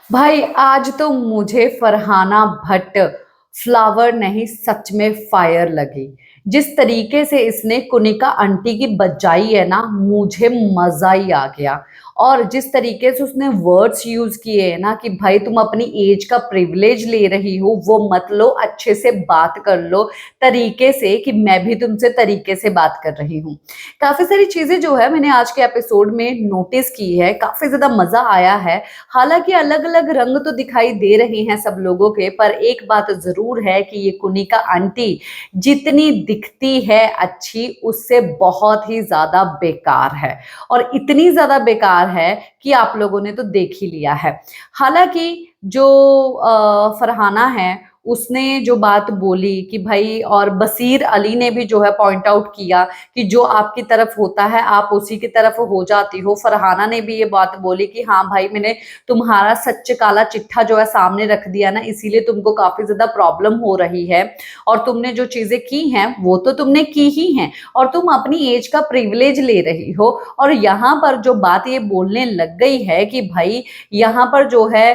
भाई आज तो मुझे फरहाना भट्ट फ्लावर नहीं सच में फायर लगी। जिस तरीके से इसने कुनिका आंटी की बजाई है ना, मुझे मजा ही आ गया। और जिस तरीके से उसने वर्ड्स यूज किए हैं ना कि भाई तुम अपनी एज का प्रिविलेज ले रही हो, वो मत लो, अच्छे से बात कर लो तरीके से कि मैं भी तुमसे तरीके से बात कर रही हूँ। काफी सारी चीजें जो है मैंने आज के एपिसोड में नोटिस की है, काफी ज्यादा मजा आया है। हालांकि अलग अलग रंग तो दिखाई दे रहे हैं सब लोगों के, पर एक बात जरूर है कि ये कुनिका आंटी जितनी दिखती है अच्छी, उससे बहुत ही ज्यादा बेकार है। और इतनी ज्यादा बेकार है कि आप लोगों ने तो देख ही लिया है। हालांकि जो फरहाना है उसने जो बात बोली कि भाई, और बसीर अली ने भी जो है पॉइंट आउट किया कि जो आपकी तरफ होता है आप उसी की तरफ हो जाती हो। फरहाना ने भी ये बात बोली कि हाँ भाई, मैंने तुम्हारा सच काला चिट्ठा जो है सामने रख दिया ना, इसीलिए तुमको काफी ज्यादा प्रॉब्लम हो रही है। और तुमने जो चीजें की हैं वो तो तुमने की ही हैं, और तुम अपनी एज का प्रिविलेज ले रही हो। और यहाँ पर जो बात ये बोलने लग गई है कि भाई यहाँ पर जो है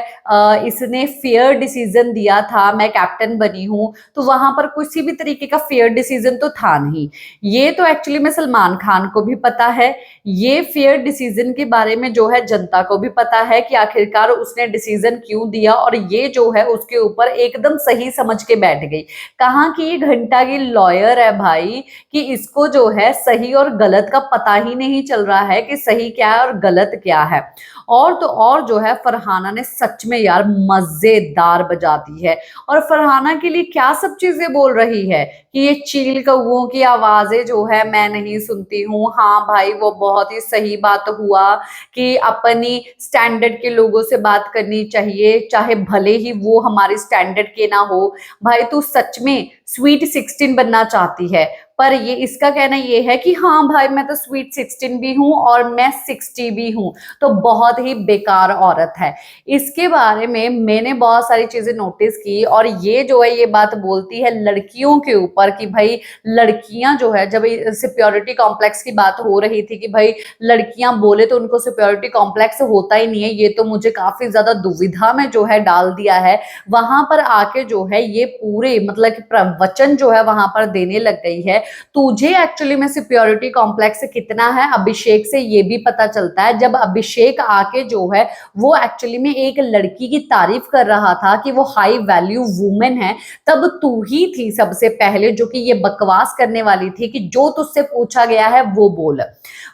इसने फेयर डिसीजन दिया था, मैं कैप्टन बनी हूं, तो वहां पर किसी भी तरीके का फेयर डिसीजन तो था नहीं। ये तो एक्चुअली में सलमान खान को भी पता है। ये फेयर डिसीजन के बारे में जो है जनता को भी पता है कि आखिरकार उसने डिसीजन क्यों दिया, और ये जो है उसके ऊपर एकदम सही समझ के बैठ गई। कहाँ की ये घंटा की लॉयर है भाई कि इसको जो है सही और गलत का पता ही नहीं चल रहा है कि सही क्या है और गलत क्या है। और तो और जो है फरहाना ने सच में यार मजेदार बजा दी है। और फरहाना के लिए क्या सब चीजें बोल रही है कि ये चील कौओं की आवाजें जो है मैं नहीं सुनती हूँ। हाँ भाई, वो बहुत ही सही बात हुआ कि अपनी स्टैंडर्ड के लोगों से बात करनी चाहिए, चाहे भले ही वो हमारे स्टैंडर्ड के ना हो। भाई तू सच में स्वीट 16 बनना चाहती है, पर ये इसका कहना ये है कि हाँ भाई मैं तो स्वीट 16 भी हूँ और मैं 60 भी हूँ। तो बहुत ही बेकार औरत है। इसके बारे में मैंने बहुत सारी चीजें नोटिस की, और ये जो है ये बात बोलती है लड़कियों के ऊपर कि भाई लड़कियां जो है, जब सिक्योरिटी कॉम्प्लेक्स की बात हो रही थी कि भाई लड़कियां बोले तो उनको सिक्योरिटी कॉम्प्लेक्स होता ही नहीं है, ये तो मुझे काफी ज्यादा दुविधा में जो है डाल दिया है। वहां पर आके जो है ये पूरे मतलब कि प्रवचन जो है वहां पर देने लग गई है। तुझे एक्चुअली में सिक्योरिटी कॉम्प्लेक्स कितना है अभिषेक से ये भी पता चलता है। जब अभिषेक आके जो है वो एक्चुअली में एक लड़की की तारीफ कर रहा था कि वो हाई वैल्यू वुमेन है, तब तू ही थी सबसे पहले जो कि ये बकवास करने वाली थी कि जो तुझसे पूछा गया है वो बोल।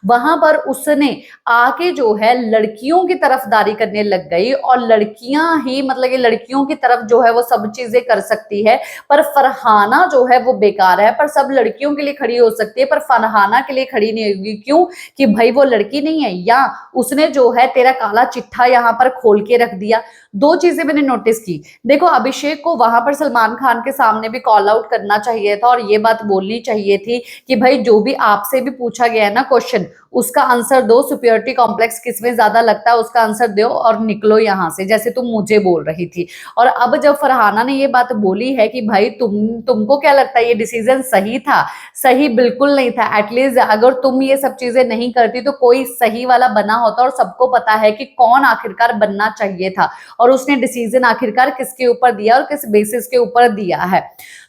वहां पर उसने आके जो है लड़कियों की तरफदारी करने लग गई, और लड़कियां ही मतलब कि लड़कियों की तरफ जो है वो सब चीजें कर सकती है। पर फरहाना जो है वो बेकार है, पर सब लड़कियों के लिए खड़ी हो सकती है पर फरहाना के लिए खड़ी नहीं होगी। क्यों? कि भाई वो लड़की नहीं है, या उसने जो है तेरा काला चिट्ठा यहाँ पर खोल के रख दिया। दो चीजें मैंने नोटिस की। देखो, अभिषेक को वहां पर सलमान खान के सामने भी कॉल आउट करना चाहिए था और ये बात बोलनी चाहिए थी कि भाई जो भी आपसे भी पूछा गया है ना क्वेश्चन, उसका आंसर दो। सुपियोरिटी कॉम्प्लेक्स किसमें ज्यादा लगता है उसका आंसर दो और निकलो यहाँ से, जैसे तुम मुझे बोल रही थी। और अब जब फरहाना ने ये बात बोली है कि भाई तुमको क्या लगता है ये डिसीजन सही था? सही बिल्कुल नहीं था। एटलीस्ट अगर तुम ये सब चीजें नहीं करती तो कोई सही वाला बना होता, और सबको पता है कि कौन आखिरकार बनना चाहिए था, और उसने डिसीजन आखिरकार किसके ऊपर दिया और किस बेसिस के ऊपर दिया है।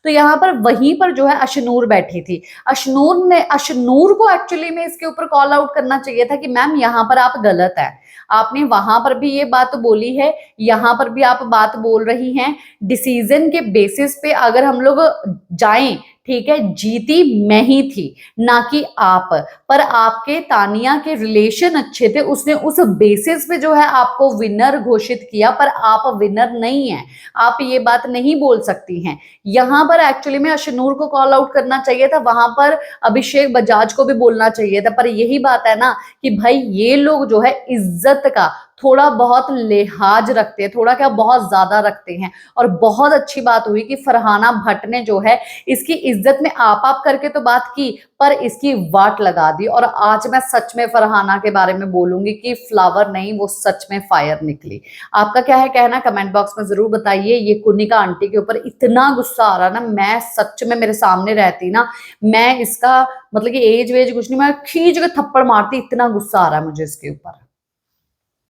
तो यहाँ पर वहीं पर जो है अशनूर बैठी थी। अशनूर को एक्चुअली में इसके ऊपर कॉल आउट करना चाहिए था कि मैम यहाँ पर आप गलत है। आपने वहां पर भी ये बात बोली है, यहाँ पर भी आप बात बोल रही हैं। डिसीजन के बेसिस पे अगर हम लोग जाएं, ठीक है, जीती मैं ही थी ना कि आप। पर आपके तानिया के रिलेशन अच्छे थे, उसने उस बेसिस पे जो है आपको विनर घोषित किया, पर आप विनर नहीं है। आप ये बात नहीं बोल सकती हैं। यहाँ पर एक्चुअली में अशनूर को कॉल आउट करना चाहिए था, वहां पर अभिषेक बजाज को भी बोलना चाहिए था। पर यही बात है ना कि भाई ये लोग जो है इज्जत का थोड़ा बहुत लिहाज रखते हैं, थोड़ा क्या बहुत ज्यादा रखते हैं। और बहुत अच्छी बात हुई कि फरहाना भट्ट ने जो है इसकी इज्जत में आप करके तो बात की, पर इसकी वाट लगा दी। और आज मैं सच में फरहाना के बारे में बोलूंगी कि फ्लावर नहीं, वो सच में फायर निकली। आपका क्या है कहना, कमेंट बॉक्स में जरूर बताइए। ये कुनिका आंटी के ऊपर इतना गुस्सा आ रहा ना, मैं सच में मेरे सामने रहती ना, मैं इसका मतलब कि एज वेज कुछ नहीं, मैं खींच के थप्पड़ मारती, इतना गुस्सा आ रहा है मुझे इसके ऊपर।